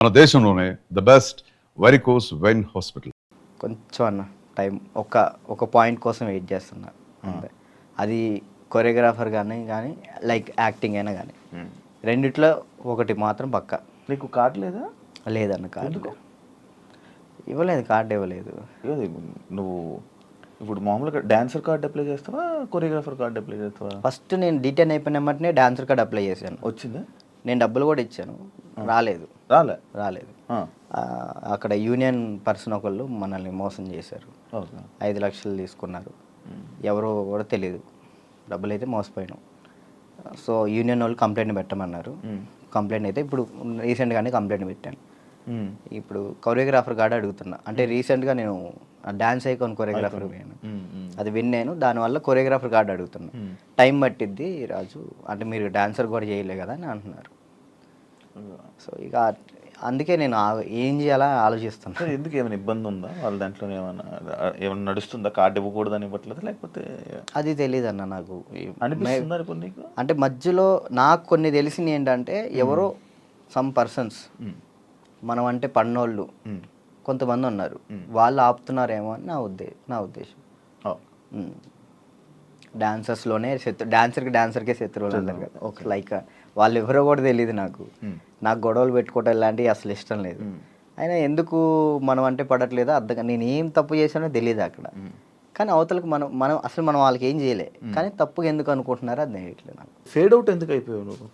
మన దేశంలోనే the best varicose vein hospital. కొంచెం అన్న టైం ఒక పాయింట్ కోసం వెయిట్ చేస్తున్నా అంతే. అది కొరియోగ్రాఫర్ కానీ లైక్ యాక్టింగ్ అయినా కానీ రెండిట్లో ఒకటి మాత్రం పక్క. నీకు కార్డు లేదా? లేదన్న కార్డు ఇవ్వలేదు, కార్డు ఇవ్వలేదు. నువ్వు ఇప్పుడు మామూలుగా డాన్సర్ కార్డు అప్లై చేస్తావా, కొరియోగ్రాఫర్ కార్డు అప్లై చేస్తావా? ఫస్ట్ నేను డీటెయిన్ అయిపోయిన వెంటనే డాన్సర్ కార్డు అప్లై చేశాను. వచ్చిందా? నేను డబ్బులు కూడా ఇచ్చాను, రాలేదు. అక్కడ యూనియన్ పర్సన్ ఒకళ్ళు మనల్ని మోసం చేశారు. 5 లక్షలు తీసుకున్నారు. ఎవరో కూడా తెలియదు. డబ్బులు అయితే మోసపోయాను. సో యూనియన్ వాళ్ళు కంప్లైంట్ పెట్టమన్నారు. కంప్లైంట్ అయితే ఇప్పుడు రీసెంట్గానే కంప్లైంట్ పెట్టాను. ఇప్పుడు కొరియోగ్రాఫర్ కార్డు అడుగుతున్నా. అంటే రీసెంట్గా నేను డాన్స్ ఐకాన్ కొరియోగ్రాఫర్ పోయాను, అది విన్నాను. దానివల్ల కొరియోగ్రాఫర్ కార్డు అడుగుతున్నా. టైం పట్టిద్ది రాజు, అంటే మీరు డాన్సర్ కూడా చేయలే కదా అని అంటున్నారు. సో ఇక అందుకే నేను ఏం చేయాలా ఆలోచిస్తున్నా. ఎందుకు ఏమైనా ఇబ్బంది ఉందా వాళ్ళ దాంట్లో? ఏమైనా నడుస్తుందా? కార్డు ఇవ్వకూడదని ఇవ్వట్లేదు లేకపోతే? అది తెలియదు అన్న నాకు. అనిపిస్తుంది అంటే మధ్యలో నాకు కొన్ని తెలిసింది ఏంటంటే ఎవరో సమ్ పర్సన్స్ మనం అంటే పన్నోళ్ళు కొంతమంది ఉన్నారు, వాళ్ళు ఆపుతున్నారేమో అని నా ఉద్దేశం. డాన్సర్స్లోనే డాన్సర్కే శత్రువులు అంటారు కదా, లైక్ వాళ్ళు ఎవరో కూడా తెలియదు నాకు. గొడవలు పెట్టుకోవటం ఇలాంటివి అసలు ఇష్టం లేదు. అయినా ఎందుకు మనం అంటే పడట్లేదో అర్థం. నేను ఏం తప్పు చేశానో తెలియదు అక్కడ. కానీ అవతలకు మనం అసలు మనం వాళ్ళకి ఏం చేయలే, కానీ తప్పుగా ఎందుకు అనుకుంటున్నారో అది తెలియట్లేదు నాకు. ఫేడ్ అవుట్ ఎందుకు అయిపోయావు నువ్వు?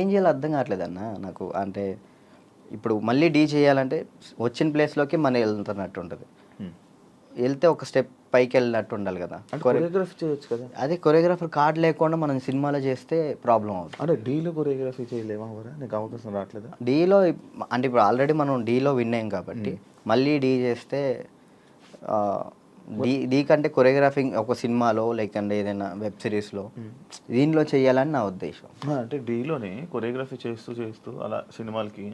ఏం చేయాలో అర్థం కావట్లేదు అన్న నాకు. అంటే ఇప్పుడు మళ్ళీ డీ చేయాలంటే వచ్చిన ప్లేస్లోకి మనం వెళ్తున్నట్టు ఉంటుంది. వెళ్తే ఒక స్టెప్ పైకి వెళ్ళినట్టు ఉండాలి కదా. కొరియోగ్రఫీ చేయొచ్చు కదా. అదే కొరియోగ్రాఫర్ కార్డు లేకుండా మనం సినిమాలో చేస్తే ప్రాబ్లం అవుతుంది. అంటే డీలో కొరియోగ్రఫీ చేయలేమా? నీకు అవకాశం రావట్లేదా డీలో? అంటే ఇప్పుడు ఆల్రెడీ మనం డీలో విన్ అయ్యాం కాబట్టి మళ్ళీ డీ చేస్తే డీ కంటే కొరియోగ్రాఫింగ్ ఒక సినిమాలో లైక్ అంటే ఏదైనా వెబ్ సిరీస్లో దీనిలో చేయాలని నా ఉద్దేశం. అంటే డీలోనే కొరియోగ్రఫీ చేస్తూ అలా సినిమాలకి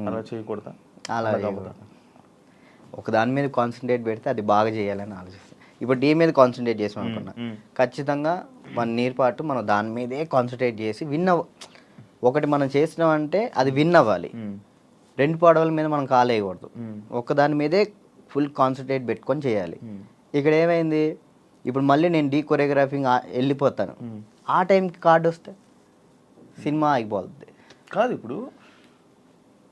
అలా చేయకూడదా? అలా ఒక దాని మీద కాన్సన్ట్రేట్ పెడితే అది బాగా చేయాలని ఆలోచిస్తాను. ఇప్పుడు డీ మీద కాన్సన్ట్రేట్ చేసాం అనుకున్నా, ఖచ్చితంగా 1 ఇయర్ పాటు మనం దాని మీదే కాన్సన్ట్రేట్ చేసి ఒకటి మనం చేసినామంటే అది విన్ అవ్వాలి. 2 పడవల మీద మనం కాలేయకూడదు, ఒక దాని మీదే ఫుల్ కాన్సన్ట్రేట్ పెట్టుకొని చేయాలి. ఇక్కడ ఏమైంది, ఇప్పుడు మళ్ళీ నేను డీ కొరియోగ్రాఫింగ్ వెళ్ళిపోతాను, ఆ టైంకి కార్డు వస్తే సినిమా ఆగిపోతుంది. కాదు, ఇప్పుడు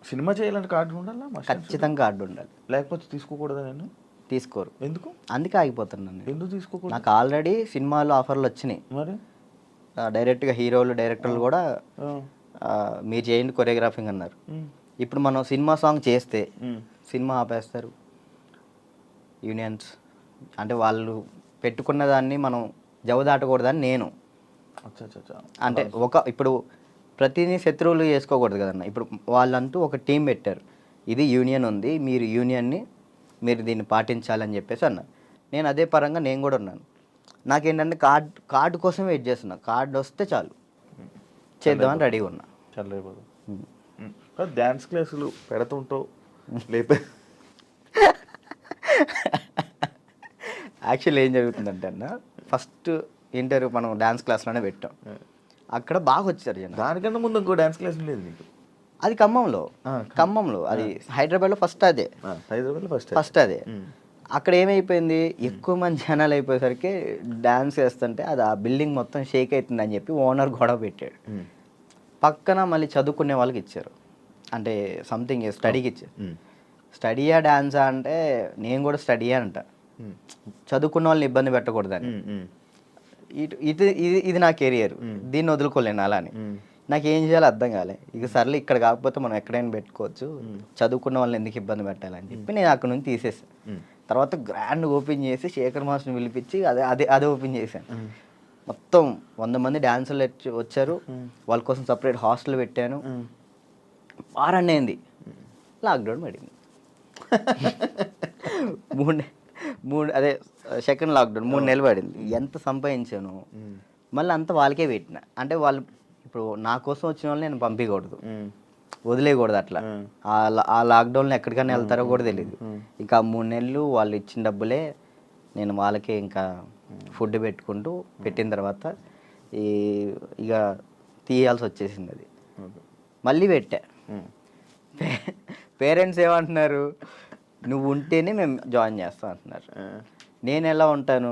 సినిమా చేయాలంటే కార్డు ఉండాలా? ఖచ్చితంగా కార్డు ఉండాలి, లేకపోతే తీసుకోకూడదా? నేను తీసుకోరు. ఎందుకు? అందుకే ఆగిపోతున్నాను. ఎందుకు తీసుకోకూడదు? నాకు ఆల్రెడీ సినిమాలో ఆఫర్లు వచ్చినాయి. మరి డైరెక్ట్గా హీరోలు డైరెక్టర్లు కూడా మీరు చేయండి కొరియోగ్రాఫింగ్ అన్నారు. ఇప్పుడు మనం సినిమా సాంగ్ చేస్తే సినిమా ఆపేస్తారు యూనియన్స్. అంటే వాళ్ళు పెట్టుకున్న దాన్ని మనం జవదాటకూడదని నేను. అంటే ఇప్పుడు ప్రతిదీ శత్రువులు చేసుకోకూడదు కదన్న. ఇప్పుడు వాళ్ళంటూ ఒక టీం పెట్టారు, ఇది యూనియన్ ఉంది, మీరు యూనియన్ని మీరు దీన్ని పాటించాలని చెప్పేసి అన్నారు. నేను అదే పరంగా నేను కూడా ఉన్నాను. నాకేంటంటే కార్డు కోసం వెయిట్ చేస్తున్నా. కార్డు వస్తే చాలు చేద్దామని రెడీగా ఉన్నా. డ్యాన్స్ క్లాసులు పెడుతుంటావు లేపే. యాక్చువల్లీ ఏం జరుగుతుందంటే అన్న, ఫస్ట్ ఇంటర్వ్యూ మనం డ్యాన్స్ క్లాస్లోనే పెట్టాం. అక్కడ బాగా వచ్చారు జనం. దానికన్నా ముందు ఇంకో డ్యాన్స్ క్లాస్ లేదు నీకు? అది ఖమ్మంలో అది హైదరాబాద్లో ఫస్ట్ అదే. ఫస్ట్ అదే. అక్కడ ఏమైపోయింది, ఎక్కువ మంది జనాలు అయిపోయేసరికి డ్యాన్స్ చేస్తుంటే అది ఆ బిల్డింగ్ మొత్తం షేక్ అవుతుందని చెప్పి ఓనర్ గొడవ పెట్టాడు. పక్కన మళ్ళీ చదువుకునే వాళ్ళకి ఇచ్చారు, అంటే సంథింగ్ స్టడీకి ఇచ్చారు. స్టడీయా డ్యాన్సా అంటే నేను కూడా స్టడీయా అంట, చదువుకున్న వాళ్ళని ఇబ్బంది పెట్టకూడదని. ఇది నా కెరియర్, దీన్ని వదులుకోలేను అలా అని. నాకు ఏం చేయాలో అర్థం కాలే. ఇక సర్లే ఇక్కడ కాకపోతే మనం ఎక్కడైనా పెట్టుకోవచ్చు, చదువుకున్న వాళ్ళని ఎందుకు ఇబ్బంది పెట్టాలని చెప్పి నేను అక్కడ నుంచి తీసేసాను. తర్వాత గ్రాండ్ ఓపెన్ చేసి శేఖర్ మాస్టర్ని పిలిపించి అదే ఓపెన్ చేశాను. మొత్తం 100 మంది డాన్సర్లు వచ్చారు, వాళ్ళ కోసం సపరేట్ హాస్టల్ పెట్టాను. వారాన్ని అయింది, లాక్డౌన్ పడింది. అదే సెకండ్ లాక్డౌన్ 3 నెలలు పడింది. ఎంత సంపాదించాను మళ్ళీ అంతా వాళ్ళకే పెట్టిన. అంటే వాళ్ళు ఇప్పుడు నా కోసం వచ్చిన వాళ్ళు నేను పంపించకూడదు, వదిలేయకూడదు. అట్లా ఆ లాక్డౌన్లో ఎక్కడికైనా వెళ్తారో కూడా తెలియదు. ఇంకా 3 నెలలు వాళ్ళు ఇచ్చిన డబ్బులే నేను వాళ్ళకే ఇంకా ఫుడ్ పెట్టుకుంటూ పెట్టిన తర్వాత ఇక తీయాల్సి వచ్చేసింది. అది మళ్ళీ పెట్టా. పేరెంట్స్ ఏమంటున్నారు, నువ్వు ఉంటేనే మేము జాయిన్ చేస్తాం అంటున్నారు. నేను ఎలా ఉంటాను,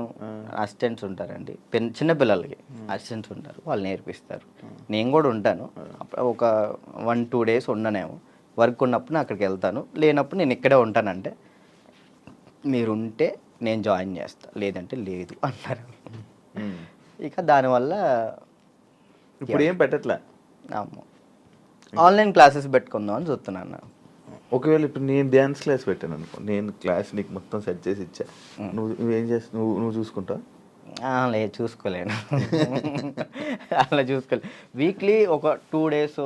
అసిస్టెంట్స్ ఉంటారండి, చిన్నపిల్లలకి అసిస్టెంట్స్ ఉంటారు, వాళ్ళు నేర్పిస్తారు. నేను కూడా ఉంటాను, ఒక 1-2 డేస్ ఉండనేమో, వర్క్ ఉన్నప్పుడు నేను అక్కడికి వెళ్తాను, లేనప్పుడు నేను ఇక్కడే ఉంటానంటే మీరు ఉంటే నేను జాయిన్ చేస్తా, లేదంటే లేదు అన్నారు. ఇక దానివల్ల ఇప్పుడు ఏం పెట్టట్లే. ఆన్లైన్ క్లాసెస్ పెట్టుకుందాం అని చూస్తున్నాను. ఒకవేళ ఇప్పుడు నేను డ్యాన్స్ క్లాస్ పెట్టాను అనుకో, నేను క్లాస్ నీకు మొత్తం సెట్ చేసి ఇచ్చా, నువ్వేం చేస్తా, నువ్వు చూసుకుంటావు? లేదు, చూసుకోలేను. అలా చూసుకోలేదు. వీక్లీ ఒక 2 days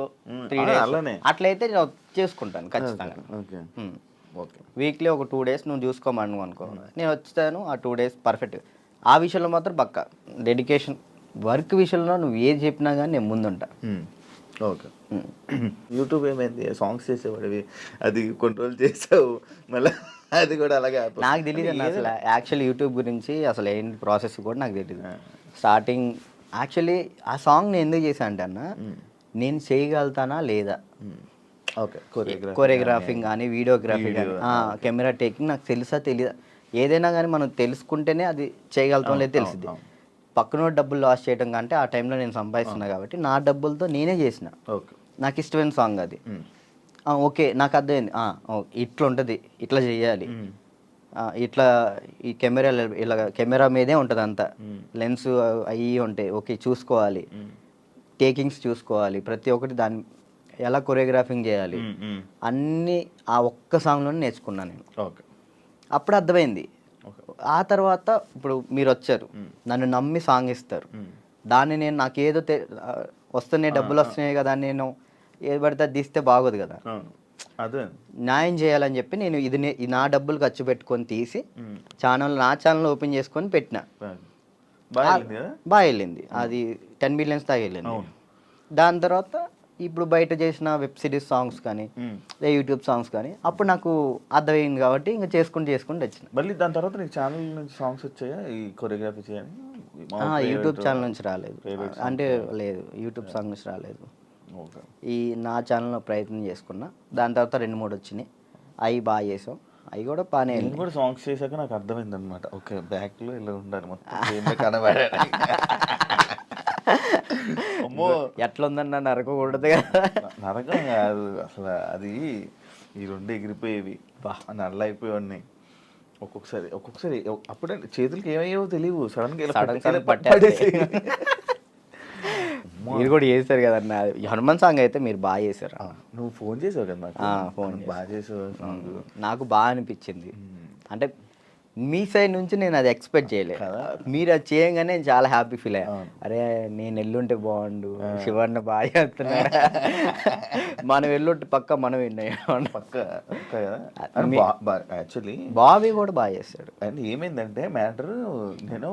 3 days అలానే అట్లయితే నేను చేసుకుంటాను ఖచ్చితంగా. Okay okay. వీక్లీ ఒక 2 days నువ్వు చూసుకోమను అనుకో, నేను వచ్చాను ఆ 2 days పర్ఫెక్ట్. ఆ విషయంలో మాత్రం పక్కా డెడికేషన్. వర్క్ విషయంలో నువ్వు ఏది చెప్పినా కానీ నేను ముందుంటా. ఓకే. యూట్యూబ్ ఏమైంది, సాంగ్స్ చేసేవాడివి, అది కొన్ని రోజులు చేసావు, మళ్ళీ అది కూడా అలాగే నాకు తెలియదు అన్న అసలు యాక్చువల్ యూట్యూబ్ గురించి అసలు ఏంటి ప్రాసెస్ కూడా నాకు తెలియదు. స్టార్టింగ్ యాక్చువల్లీ ఆ సాంగ్ నేను ఎందుకు చేశాను అంటే అన్న, నేను చేయగలుగుతానా లేదా, ఓకే, కొరియోగ్రాఫింగ్ కానీ వీడియోగ్రఫీ కానీ కెమెరా టేకింగ్ నాకు తెలుసా తెలియదా, ఏదైనా కానీ మనం తెలుసుకుంటేనే అది చేయగలుగుతాం లేదు తెలిసింది. పక్కన డబ్బులు లాస్ చేయడం కంటే ఆ టైంలో నేను సంపాదిస్తున్నా కాబట్టి నా డబ్బులతో నేనే చేసిన, నాకు ఇష్టమైన సాంగ్ అది. ఓకే, నాకు అర్థమైంది, ఇట్లా ఉంటుంది, ఇట్లా చేయాలి, ఇట్లా ఈ కెమెరా ఇలా కెమెరా మీదే ఉంటుంది అంతా, లెన్స్ అవి ఉంటాయి, ఓకే చూసుకోవాలి, టేకింగ్స్ చూసుకోవాలి, ప్రతి ఒక్కటి దాన్ని ఎలా కొరియోగ్రాఫింగ్ చేయాలి అన్నీ ఆ ఒక్క సాంగ్లోనే నేర్చుకున్నాను నేను. అప్పుడు అర్థమైంది. ఆ తర్వాత ఇప్పుడు మీరు వచ్చారు, నన్ను నమ్మి సాంగ్ ఇస్తారు, దాన్ని నేను నాకేదో వస్తున్నాయి డబ్బులు వస్తున్నాయి కదా, నేను ఏది పడితే అది తీస్తే బాగోదు కదా, అదే న్యాయం చేయాలని చెప్పి నేను ఇది నా డబ్బులు ఖర్చు పెట్టుకొని తీసి నా ఛానల్ ఓపెన్ చేసుకొని పెట్టిన. బాగా వెళ్ళింది, అది 10 million దాకా వెళ్ళింది. దాని తర్వాత ఇప్పుడు బయట చేసిన వెబ్ సిరీస్ సాంగ్స్ కానీ యూట్యూబ్ సాంగ్స్ కానీ అప్పుడు నాకు అర్థమైంది కాబట్టి ఇంకా చేసుకుంటూ వచ్చిన. మళ్ళీ దాని తర్వాత నీకు ఛానల్ నుంచి సాంగ్స్ వచ్చాయా ఈ కొరియోగ్రఫీ చేయని? యూట్యూబ్ ఛానల్ నుంచి రాలేదు, అంటే లేదు, యూట్యూబ్ సాంగ్ నుంచి రాలేదు. ఈ నా ఛానల్లో ప్రయత్నం చేసుకున్నా, దాని తర్వాత 2-3 వచ్చినాయి, అవి బాగా చేసాం, అవి కూడా బాగానే. నేను కూడా సాంగ్స్ చేశాక నాకు అర్థమైంది అనమాట, ఓకే బ్యాక్లో ఇలా ఉండాలి మొత్తం కనబడాలి. అమ్మో ఎట్లా ఉందన్న నరకకూడదు కదా. నరకం కాదు అసలు, అది ఈ 2 ఎగిరిపోయేవి, నల్ల అయిపోయేవాడిని. ఒక్కొక్కసారి అప్పుడే చేతులకి ఏమయ్యేవో తెలియవు, సడన్ పట్టేసి. మీరు కూడా చేశారు కదన్న హనుమాన్ సాంగ్, అయితే మీరు బాగా చేశారు. నువ్వు ఫోన్ చేసావు కదా నాకు, ఫోన్ బాగా చేసావు, నాకు బాగా అనిపించింది. అంటే మీ సైడ్ నుంచి నేను అది ఎక్స్పెక్ట్ చేయలేదు, మీరు అది చేయగానే నేను చాలా హ్యాపీ ఫీల్ అయ్యా. అరే నేను ఎల్లుంటే బాగుండు, శివన్న బాగా చేస్తున్నాడు, మనం ఎల్లుంటే పక్క మనం విన్నాం పక్క. యాక్చువల్లీ బాబీ కూడా బాగా చేస్తాడు. అండ్ ఏమైందంటే మ్యాటర్, నేను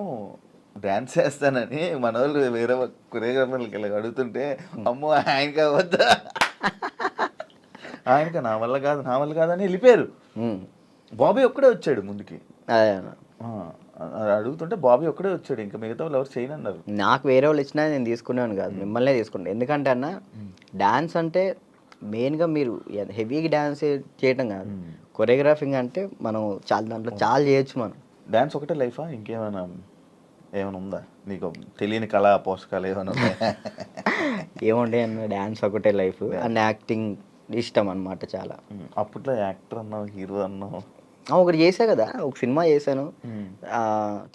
డాన్స్ చేస్తానని మన వాళ్ళు వేరే కొరియోగ్రాఫర్లకి ఇలా అడుగుతుంటే, అమ్మో ఆయనకి అవద్దా, ఆయనక నా వల్ల కాదు అని వెళ్ళిపోయారు. బాబీ ఒక్కడే వచ్చాడు ముందుకి, అడుగుతుంటే బాబీ ఒక్కడే వచ్చాడు, ఇంకా మిగతా వాళ్ళు ఎవరు చేయనన్నారు. నాకు వేరే వాళ్ళు ఇచ్చినా నేను తీసుకునేవాను కాదు, మిమ్మల్నే తీసుకుంటాను. ఎందుకంటే అన్న డాన్స్ అంటే మెయిన్గా మీరు హెవీగా డాన్స్ చేయటం కాదు, కొరియోగ్రాఫింగ్ అంటే మనం దాంట్లో చాలా చేయొచ్చు. మనం డాన్స్ ఒకటే లైఫా, ఇంకేమైనా ఉందా నీకు తెలియని కళా పోషకాలు ఏమైనా ఉన్నాయా? ఏముండే అన్న, డాన్స్ ఒకటే లైఫ్ అండ్ యాక్టింగ్ ఇష్టం అనమాట చాలా. అప్పట్లో యాక్టర్ అన్నావు, హీరో అన్నావు, ఒకటి చేసా కదా, ఒక సినిమా చేశాను,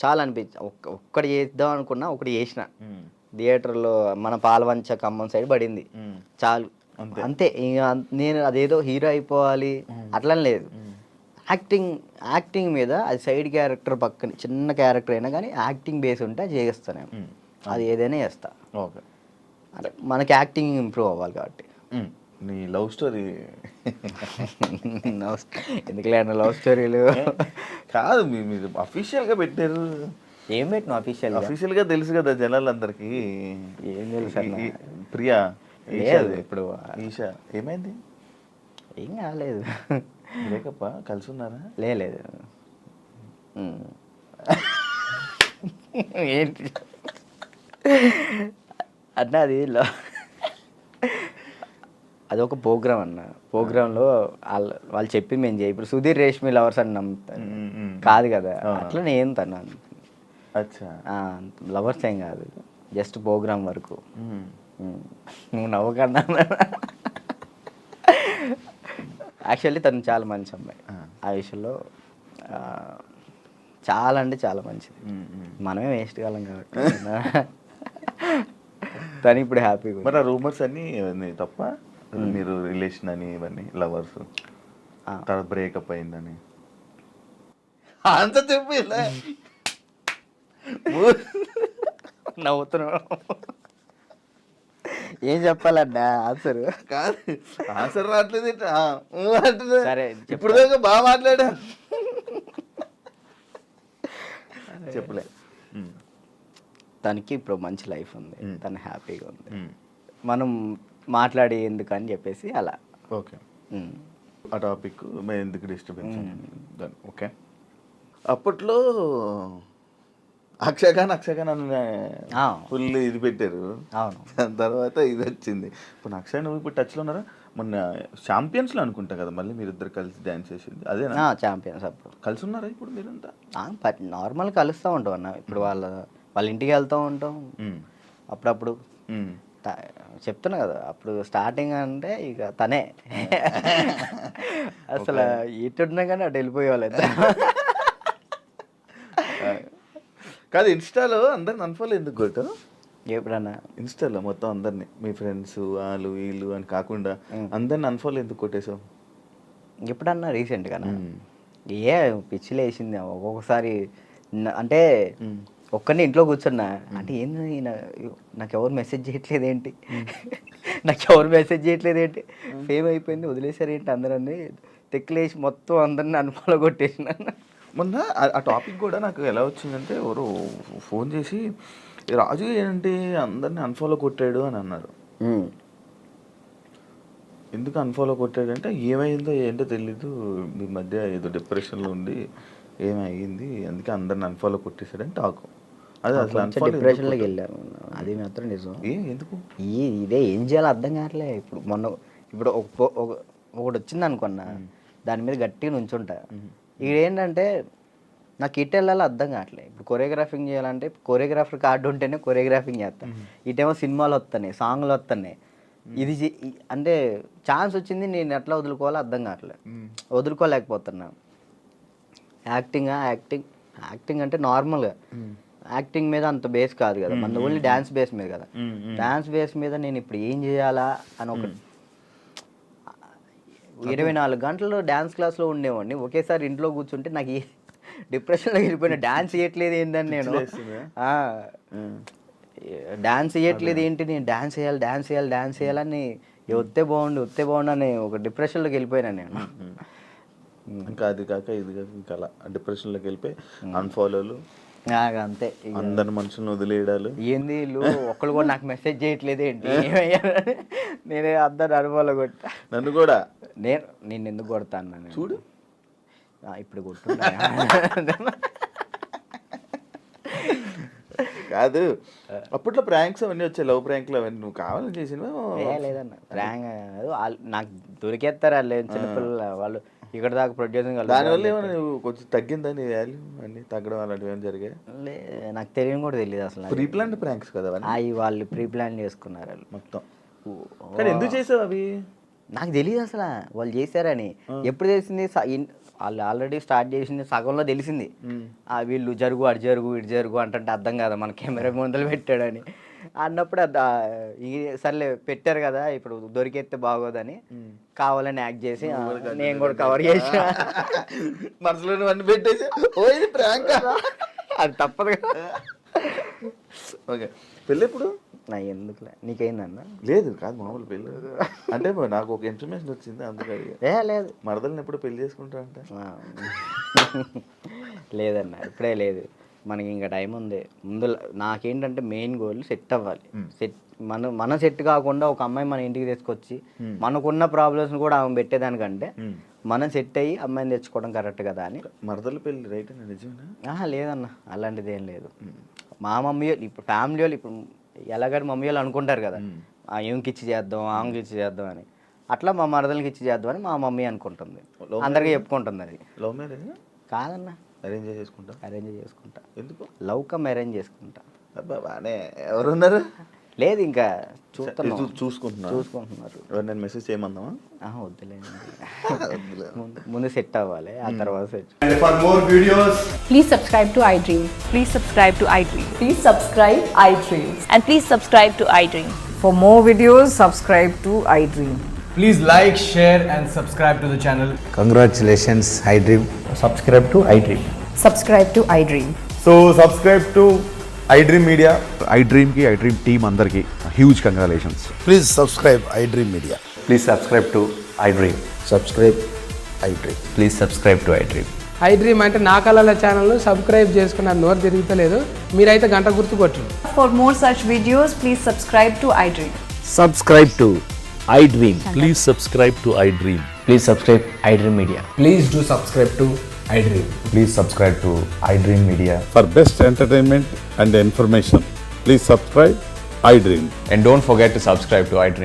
చాలా అనిపించింది. ఒక్కటి చేద్దాం అనుకున్నా, ఒకటి చేసిన, థియేటర్లో మన పాలవంచ ఖమ్మం సైడ్ పడింది, చాలు అంతే. నేను అదేదో హీరో అయిపోవాలి అట్లా లేదు, యాక్టింగ్ మీద అది సైడ్ క్యారెక్టర్ పక్కన చిన్న క్యారెక్టర్ అయినా కానీ యాక్టింగ్ బేస్ ఉంటే చేస్తాను, అది ఏదైనా చేస్తా. ఓకే, అంటే మనకి యాక్టింగ్ ఇంప్రూవ్ అవ్వాలి కాబట్టి. నీ లవ్ స్టోరీ ఎందుకులే అన్న లవ్ స్టోరీలు కాదు, మీరు అఫీషియల్గా పెట్టారు. ఏం పెట్టిన అఫీషియల్గా తెలుసు కదా జనాలందరికీ, ఏం తెలుసు ప్రియా ఇప్పుడు ఈషా ఏమైంది? ఏం కాలేదు, బ్రేకప్ కలిసి ఉన్నారా? లేదు ఏంటి అన్న, అది అదొక ప్రోగ్రామ్ అన్న. ప్రోగ్రాంలో వాళ్ళు చెప్పి మేము చేయి. ఇప్పుడు సుధీర్ రేష్మి లవర్స్ అని నమ్ముతాను కాదు కదా, అట్లా నేను తను అచ్చా లవర్స్ ఏం కాదు, జస్ట్ ప్రోగ్రామ్ వరకు. నువ్వు నవ్వకన్నా. యాక్చువల్లీ తను చాలా మంచి అమ్మాయి ఆ విషయంలో, చాలా అంటే చాలా మంచిది. మనమే వేస్ట్ కాలం కాబట్టి తను ఇప్పుడు హ్యాపీగా. మరి ఆ రూమర్స్ అన్నీ ఇవన్నీ తప్ప, మీరు రిలేషన్ అని ఇవన్నీ లవర్స్ తర్వాత బ్రేకప్ అయిందని అంత చెప్పి నవ్వుతున్నావు. ఏం చెప్పాలన్నా ఆన్సర్? కాదు ఆన్సర్ రావట్లేదు. సరే ఇప్పుడు దాకా బాగా మాట్లాడా, చెప్పలే. తనకి ఇప్పుడు మంచి లైఫ్ ఉంది, తను హ్యాపీగా ఉంది. మనం మాట్లాడి ఎందుకు అని చెప్పేసి అలా. ఓకే, ఆ టాపిక్ మేము ఎందుకు డిస్టర్బెన్స్. ఓకే, అప్పట్లో అక్షయఖాన్ అని ఫుల్ ఇది పెట్టారు. అవును, దాని తర్వాత ఇది వచ్చింది. ఇప్పుడు అక్షయ్ నువ్వు ఇప్పుడు టచ్లో ఉన్నారా? మొన్న ఛాంపియన్స్లో అనుకుంటా కదా మళ్ళీ మీరిద్దరు కలిసి డ్యాన్స్ చేసింది అదేనా? ఛాంపియన్స్. అప్పుడు కలిసి ఉన్నారా ఇప్పుడు మీరంతా? నార్మల్ కలుస్తూ ఉంటాం అన్న. ఇప్పుడు వాళ్ళ ఇంటికి వెళ్తూ ఉంటాం అప్పుడప్పుడు. చెప్తున్నా కదా, అప్పుడు స్టార్టింగ్ అంటే ఇక తనే అసలు ఎట్టున్నా కానీ అటు వెళ్ళిపోయేవాళ్ళు. కాదు ఇన్స్టాలో అందరిని అన్ఫాలో ఎందుకు కొట్టావు? ఎప్పుడన్నా ఇన్స్టాలో మొత్తం అందరినీ, మీ ఫ్రెండ్స్ వాళ్ళు వీళ్ళు అని కాకుండా అందరిని అన్ఫాలో ఎందుకు కొట్టేసావు? ఎప్పుడన్నా రీసెంట్గా ఏ పిచ్చిలు వేసింది ఒక్కొక్కసారి. అంటే ఒక్కరిని ఇంట్లో కూర్చున్నా అంటే ఏంది నాకు ఎవరు మెసేజ్ చేయట్లేదు ఏంటి, ఫేమ్ అయిపోయింది వదిలేసారు ఏంటి అందరని తెక్కులేసి మొత్తం అందరిని అన్ఫాలో కొట్టేసిన. మొన్న ఆ టాపిక్ కూడా నాకు ఎలా వచ్చిందంటే, ఎవరు ఫోన్ చేసి రాజు ఏంటి అందరిని అన్ఫాలో కొట్టాడు అని అన్నారు. ఎందుకు అన్ఫాలో కొట్టాడు అంటే ఏమైందో ఏంటో తెలీదు, మీ మధ్య ఏదో డిప్రెషన్లో ఉండి ఏమైంది అందుకే అందరిని అన్ఫాలో కొట్టేశాడని టాకు. అదే అసలు డిప్రెషన్లోకి వెళ్ళాను, అది మాత్రం నిజం. ఎందుకు ఇదే ఏం చేయాలో అర్థం కావట్లే. ఇప్పుడు ఒకటి వచ్చింది అనుకున్నా, దాని మీద గట్టిగా నుంచుంటా. ఇదేంటంటే నాకు ఇటు వెళ్ళాలో అర్థం కావట్లేదు. ఇప్పుడు కొరియోగ్రాఫింగ్ చేయాలంటే కొరియోగ్రాఫర్ కార్డు ఉంటేనే కొరియోగ్రాఫింగ్ చేస్తాను. ఇటేమో సినిమాలు వస్తున్నాయి, సాంగ్లు వస్తున్నాయి. ఇది అంటే ఛాన్స్ వచ్చింది, నేను ఎట్లా వదులుకోవాలో అర్థం కావట్లేదు, వదులుకోలేకపోతున్నా. యాక్టింగ్ అంటే నార్మల్గా యాక్టింగ్ మీద అంత బేస్ కాదు కదా, మన ఓన్లీ డ్యాన్స్ బేస్ మీద కదా. డ్యాన్స్ బేస్ మీద నేను ఇప్పుడు ఏం చేయాలా అని ఒక 24 గంటలు డ్యాన్స్ క్లాస్లో ఉండేవాడిని. ఒకేసారి ఇంట్లో కూర్చుంటే నాకు డిప్రెషన్లోకి వెళ్ళిపోయినా. డ్యాన్స్ చేయట్లేదు ఏంటని నేను డాన్స్ చేయట్లేదు ఏంటి, నేను డాన్స్ చేయాలని వస్తే బాగుండు అని ఒక డిప్రెషన్లోకి వెళ్ళిపోయినా నేను. ఇంకా అది కాక ఇది కాక ఇంకా అలా డిప్రెషన్లోకి వెళ్ళిపోయి అన్ఫాలోలు అంతే. అందరి మనుషులను వదిలేయడాలు. ఏంది వీళ్ళు ఒక్కళ్ళు కూడా నాకు మెసేజ్ చేయట్లేదు ఏంటి, నేనే అందరు అనుభవాలు కొట్టా. నన్ను కూడా నేను ఎందుకు కొడతాను చూడు, ఇప్పుడు కొట్టున్నా. కాదు అప్పట్లో ప్రాంక్స్ అవన్నీ వచ్చాయి, లవ్ ప్రాంక్లు అవన్నీ నువ్వు కావాలని చేసినవా? లేదన్న, ప్రాంక్ నాకు దొరికేస్తారు వాళ్ళు చిన్నపిల్లలు, వాళ్ళు ఇక్కడ దాకా ప్రొడ్యూసింగ్. దానివల్ల ఏమైనా నువ్వు కొంచెం తగ్గిందా నీ వాల్యూ అన్నీ తగ్గడం అలాంటివి ఏమైనా జరిగాయి? నాకు తెలియని కూడా తెలియదు అసలు. ప్రీ ప్లాన్ ప్రాంక్స్ కదా అవి వాళ్ళు ప్రీ ప్లాన్ చేసుకున్నారు వాళ్ళు మొత్తం. కానీ ఎందుకు చేసావు అవి? నాకు తెలియదు అసలు వాళ్ళు చేశారని. ఎప్పుడు తెలిసింది, వాళ్ళు ఆల్రెడీ స్టార్ట్ చేసింది సగంలో తెలిసింది. వీళ్ళు జరుగు అటు జరుగు ఇటు జరుగు అంటే అర్థం కదా, మన కెమెరా ముందలు పెట్టాడని అన్నప్పుడు సర్లే పెట్టారు కదా ఇప్పుడు దొరికేస్తే బాగోదని కావాలని యాక్ట్ చేసి నేను కూడా కవర్ చేసా. మనసులో అన్ని పెట్టేసి అది తప్పదు కదా. ఓకే, పెళ్ళి ఎప్పుడు? ఎందుకులే, నీకైందన్న? లేదు కాదు, మామూలు పెళ్ళి అంటే నాకు ఒక ఇన్ఫర్మేషన్ వచ్చింది అందుకే. లేదు, మరదల్ని ఎప్పుడు పెళ్లి చేసుకుంటా అంటే? లేదన్న, ఇప్పుడే లేదు, మనకి ఇంకా టైం ఉంది. ముందు నాకేంటంటే మెయిన్ గోల్ సెట్ అవ్వాలి. మన సెట్ కాకుండా ఒక అమ్మాయి మన ఇంటికి తీసుకొచ్చి మనకున్న ప్రాబ్లమ్స్ కూడా ఆమె పెట్టేదానికంటే మనం సెట్ అయ్యి అమ్మాయిని తెచ్చుకోవడం కరెక్ట్ కదా అని. మరదల పెళ్ళి రైట్ అని నిజమేనా? లేదన్న, అలాంటిది ఏం లేదు. మా మమ్మీ వాళ్ళు ఇప్పుడు ఫ్యామిలీ వాళ్ళు ఇప్పుడు ఎలాగని మమ్మీ వాళ్ళు అనుకుంటారు కదా, ఆమెకి ఇచ్చి చేద్దాం అని. అట్లా మా మరదలకి ఇచ్చి చేద్దామని మా మమ్మీ అనుకుంటుంది, అందరికీ చెప్పుకుంటుంది. అది లవ్ మ్యారేజ్ కాదన్న, అరేంజ్ చేసుకుంటా. అరేంజ్ చేసుకుంటా. ఎందుకు? లవ్ కమ్ అరేంజ్ చేసుకుంటా. అబ్బా బానే. ఎవరున్నారు? లేదు ఇంకా చూస్తున్నాం, చూసుకుంటున్నారు. ఎవరు నేను మెసేజ్ చేయమందామా? వద్దులేండి, ముందు సెట్ అవ్వాలి, ఆ తర్వాత set. For more videos, Please subscribe to iDream. Please subscribe to iDream. Please subscribe iDream. And please subscribe to iDream. For more videos, subscribe to iDream. please like, share, and subscribe to the channel. Congratulations, iDream. Subscribe to iDream. Subscribe to iDream. So subscribe to iDream Media. iDream కి iDream team అందరికి huge congratulations. Please subscribe iDream Media. Please subscribe to iDream. Subscribe iDream. Please subscribe to iDream. iDream అంటే నా కళల ఛానల్ను subscribe చేసుకున్న నోరు తిరుగుతలేదు, మీరైతే గంట గుర్తు కొట్టండి. For more such videos, please subscribe to iDream. Subscribe to iDream. Please subscribe to iDream. Please subscribe iDream Media. Please do subscribe to iDream. Please subscribe to iDream Media. For best entertainment and information, please subscribe iDream. And don't forget to subscribe to iDream.